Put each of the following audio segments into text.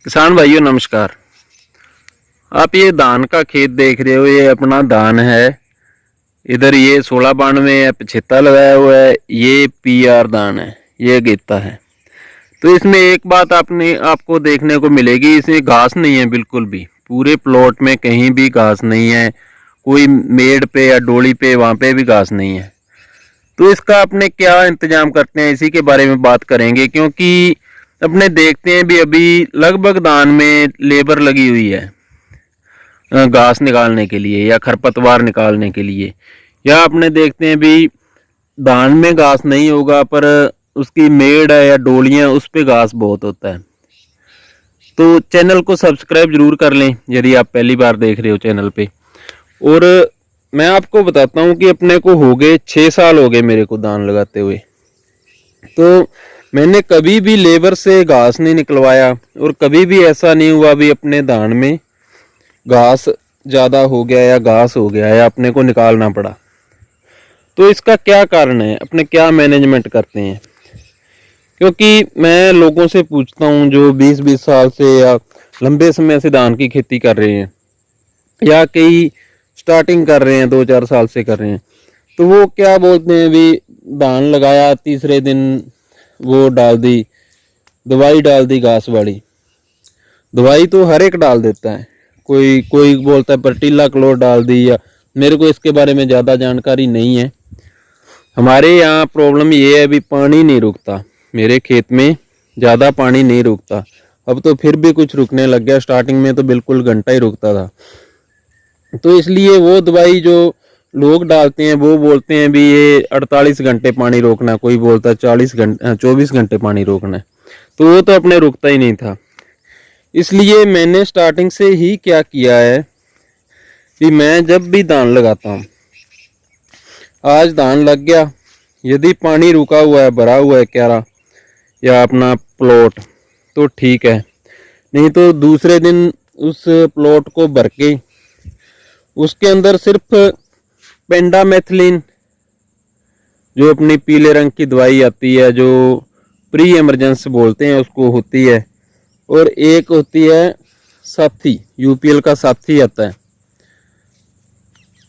किसान भाइयों नमस्कार। आप ये धान का खेत देख रहे हो, ये अपना धान है। इधर ये 1692 है, 75 लगाया हुआ है। ये PR धान है, ये गेता है। तो इसमें एक बात आपको देखने को मिलेगी, इसमें घास नहीं है बिल्कुल भी। पूरे प्लॉट में कहीं भी घास नहीं है, कोई मेड़ पे या डोली पे वहाँ पे भी घास नहीं है। तो इसका अपने क्या इंतजाम करते हैं, इसी के बारे में बात करेंगे। क्योंकि अपने देखते हैं भी अभी लगभग धान में लेबर लगी हुई है घास निकालने के लिए या खरपतवार निकालने के लिए। या अपने देखते हैं भी धान में घास नहीं होगा पर उसकी मेड़ है या डोलियां, उस पे घास बहुत होता है। तो चैनल को सब्सक्राइब जरूर कर लें यदि आप पहली बार देख रहे हो चैनल पे। और मैं आपको बताता हूँ कि अपने को हो गए 6 साल हो गए मेरे को धान लगाते हुए। तो मैंने कभी भी लेबर से घास नहीं निकलवाया और कभी भी ऐसा नहीं हुआ भी अपने धान में घास ज़्यादा हो गया या घास हो गया या अपने को निकालना पड़ा। तो इसका क्या कारण है, अपने क्या मैनेजमेंट करते हैं। क्योंकि मैं लोगों से पूछता हूँ जो 20-20 साल से या लंबे समय से धान की खेती कर रहे हैं या कई स्टार्टिंग कर रहे हैं 2-4 साल से कर रहे हैं, तो वो क्या बोलते हैं भी धान लगाया तीसरे दिन वो डाल दी दवाई, डाल दी घास वाली दवाई। तो हर एक डाल देता है, कोई कोई बोलता है फर्टीला क्लोर डाल दी। या मेरे को इसके बारे में ज़्यादा जानकारी नहीं है। हमारे यहाँ प्रॉब्लम ये है भी पानी नहीं रुकता, मेरे खेत में ज़्यादा पानी नहीं रुकता। अब तो फिर भी कुछ रुकने लग गया, स्टार्टिंग में तो बिल्कुल घंटा ही रुकता था। तो इसलिए वो दवाई जो लोग डालते हैं वो बोलते हैं भी ये 48 घंटे पानी रोकना, कोई बोलता है 24 घंटे पानी रोकना है। तो वो तो अपने रुकता ही नहीं था। इसलिए मैंने स्टार्टिंग से ही क्या किया है कि मैं जब भी धान लगाता हूँ, आज धान लग गया, यदि पानी रुका हुआ है, भरा हुआ है क्यारा या अपना प्लॉट, तो ठीक है। नहीं तो दूसरे दिन उस प्लॉट को भर के उसके अंदर सिर्फ पेंडामेथिलीन जो अपनी पीले रंग की दवाई आती है, जो प्री इमरजेंसी बोलते हैं उसको, होती है। और एक होती है साथी, UPL का साथी आता है,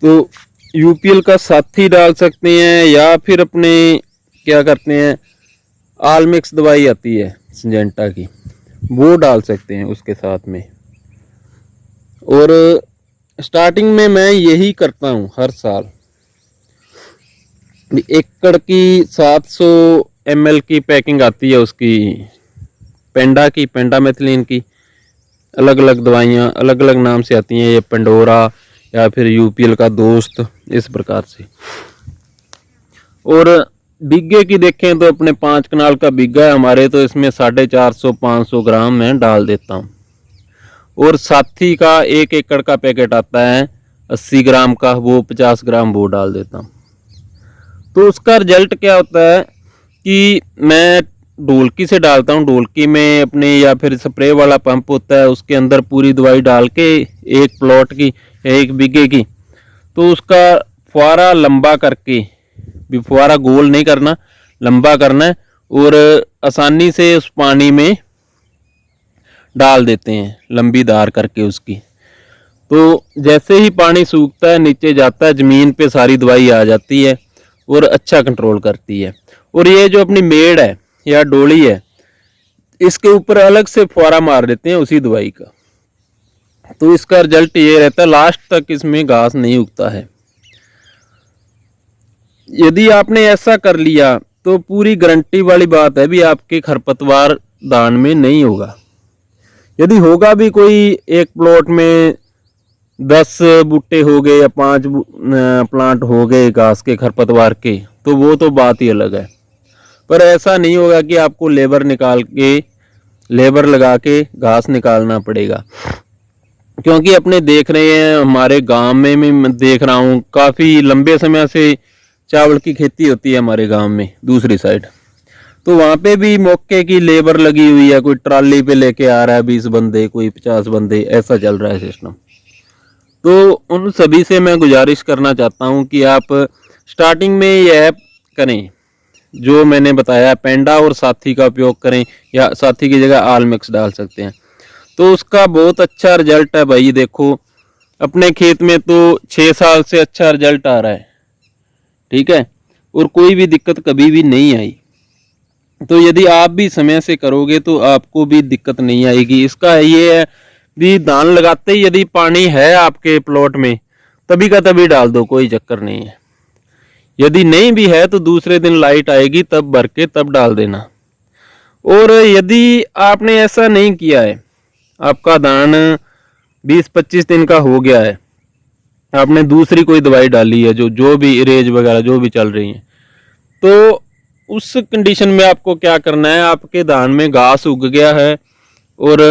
तो UPL का साथी डाल सकते हैं। या फिर अपने क्या करते हैं, आलमिक्स दवाई आती है सिंजेंटा की, वो डाल सकते हैं उसके साथ में। और स्टार्टिंग में मैं यही करता हूँ हर साल। एकड़ की 700 ml की पैकिंग आती है उसकी, पेंडामेथिलीन की। अलग अलग दवाइयाँ अलग अलग नाम से आती हैं, ये पेंडोरा या फिर UPL का दोस्त, इस प्रकार से। और बीघे की देखें तो अपने 5 कनाल का बीघा है हमारे, तो इसमें 450-500 ग्राम मैं डाल देता हूँ। और साथी का 1 एकड़ का पैकेट आता है 80 ग्राम का, वो 50 ग्राम वो डाल देता हूँ। तो उसका रिजल्ट क्या होता है कि मैं ढोलकी से डालता हूँ, ढोलकी में अपने, या फिर स्प्रे वाला पंप होता है उसके अंदर पूरी दवाई डाल के एक प्लॉट की, एक बीघे की। तो उसका फुहारा लंबा करके, भी फुहारा गोल नहीं करना, लंबा करना है, और आसानी से उस पानी में डाल देते हैं लंबी धार करके उसकी। तो जैसे ही पानी सूखता है नीचे जाता है, ज़मीन पे सारी दवाई आ जाती है और अच्छा कंट्रोल करती है। और ये जो अपनी मेड़ है या डोली है, इसके ऊपर अलग से फुहारा मार देते हैं उसी दवाई का। तो इसका रिजल्ट ये रहता है लास्ट तक इसमें घास नहीं उगता है। यदि आपने ऐसा कर लिया तो पूरी गारंटी वाली बात है भी आपके खरपतवार धान में नहीं होगा। यदि होगा भी कोई एक प्लॉट में 10 बूटे हो गए या 5 प्लांट हो गए घास के खरपतवार के, तो वो तो बात ही अलग है। पर ऐसा नहीं होगा कि आपको लेबर लगा के घास निकालना पड़ेगा। क्योंकि अपने देख रहे हैं, हमारे गांव में मैं देख रहा हूँ काफ़ी लंबे समय से चावल की खेती होती है हमारे गांव में दूसरी साइड। तो वहाँ पे भी मौके की लेबर लगी हुई है, कोई ट्राली पे लेके आ रहा है 20 बंदे, कोई 50 बंदे, ऐसा चल रहा है सिस्टम। तो उन सभी से मैं गुजारिश करना चाहता हूँ कि आप स्टार्टिंग में यह करें जो मैंने बताया, पेंडा और साथी का उपयोग करें, या साथी की जगह आल मिक्स डाल सकते हैं। तो उसका बहुत अच्छा रिजल्ट है भाई। देखो अपने खेत में तो 6 साल से अच्छा रिजल्ट आ रहा है, ठीक है, और कोई भी दिक्कत कभी भी नहीं आई। तो यदि आप भी समय से करोगे तो आपको भी दिक्कत नहीं आएगी। इसका ये है भी धान लगाते ही यदि पानी है आपके प्लॉट में तभी का तभी डाल दो, कोई चक्कर नहीं है। यदि नहीं भी है तो दूसरे दिन लाइट आएगी तब भर के तब डाल देना। और यदि आपने ऐसा नहीं किया है, आपका धान 20-25 दिन का हो गया है, आपने दूसरी कोई दवाई डाली है जो भी रेज वगैरह जो भी चल रही है, तो उस कंडीशन में आपको क्या करना है, आपके धान में घास उग गया है और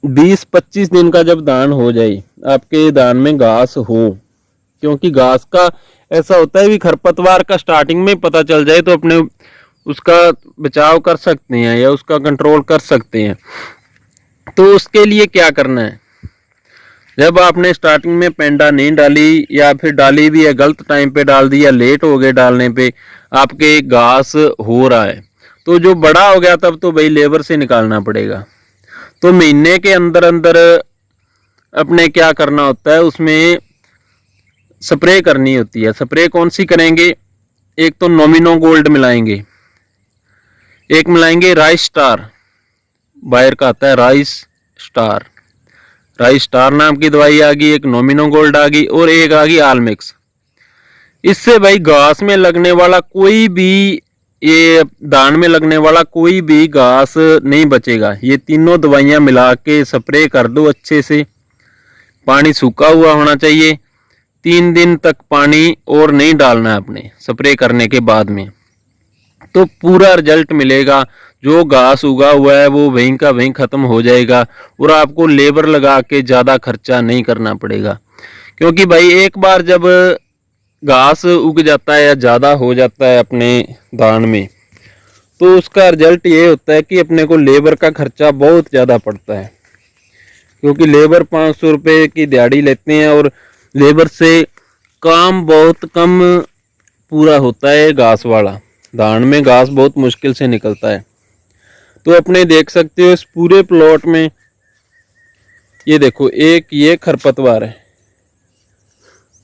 20-25 दिन का जब धान हो जाए, आपके धान में घास हो, क्योंकि घास का ऐसा होता है कि खरपतवार का स्टार्टिंग में पता चल जाए तो अपने उसका बचाव कर सकते हैं या उसका कंट्रोल कर सकते हैं। तो उसके लिए क्या करना है, जब आपने स्टार्टिंग में पेंडा नहीं डाली या फिर डाली भी है गलत टाइम पे डाल दी या लेट हो गए डालने पे, आपके घास हो रहा है, तो जो बड़ा हो गया तब तो भाई लेबर से निकालना पड़ेगा। तो महीने के अंदर अंदर अपने क्या करना होता है, उसमें स्प्रे करनी होती है। स्प्रे कौन सी करेंगे, एक तो नोमिनो गोल्ड मिलाएंगे, एक मिलाएंगे राइस स्टार, बायर का आता है राइस स्टार, राइस स्टार नाम की दवाई आ गई, एक नोमिनो गोल्ड आ गई और एक आ गई आलमिक्स। इससे भाई घास में लगने वाला कोई भी, ये धान में लगने वाला कोई भी घास नहीं बचेगा। ये तीनों दवाइयां मिला के स्प्रे कर दो अच्छे से। पानी सूखा हुआ होना चाहिए, 3 दिन तक पानी और नहीं डालना है अपने स्प्रे करने के बाद में, तो पूरा रिजल्ट मिलेगा। जो घास उगा हुआ है वो वहीं का वहीं खत्म हो जाएगा और आपको लेबर लगा के ज़्यादा खर्चा नहीं करना पड़ेगा। क्योंकि भाई एक बार जब घास उग जाता है या ज़्यादा हो जाता है अपने धान में, तो उसका रिजल्ट ये होता है कि अपने को लेबर का खर्चा बहुत ज़्यादा पड़ता है। क्योंकि लेबर 500 रुपये की दिहाड़ी लेते हैं और लेबर से काम बहुत कम पूरा होता है घास वाला। धान में घास बहुत मुश्किल से निकलता है। तो अपने देख सकते हो इस पूरे प्लॉट में, ये देखो एक ये खरपतवार है,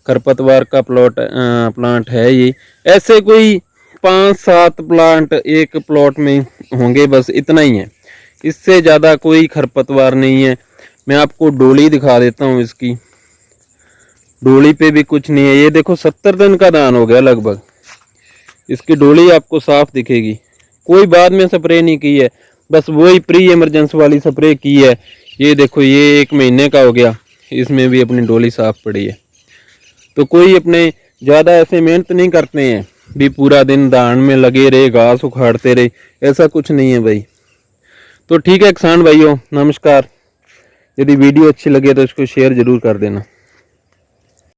खरपतवार का प्लांट है ये। ऐसे कोई 5-7 प्लांट एक प्लॉट में होंगे, बस इतना ही है, इससे ज़्यादा कोई खरपतवार नहीं है। मैं आपको डोली दिखा देता हूँ इसकी, डोली पे भी कुछ नहीं है। ये देखो 70 दिन का धान हो गया लगभग, इसकी डोली आपको साफ दिखेगी। कोई बाद में स्प्रे नहीं की है, बस वही प्री इमरजेंसी वाली स्प्रे की है। ये देखो ये 1 महीने का हो गया, इसमें भी अपनी डोली साफ पड़ी है। तो कोई अपने ज़्यादा ऐसे मेहनत नहीं करते हैं भी पूरा दिन धान में लगे रहे घास उखाड़ते रहे, ऐसा कुछ नहीं है भाई। तो ठीक है किसान भाइयों, नमस्कार। यदि वीडियो अच्छी लगे तो इसको शेयर ज़रूर कर देना।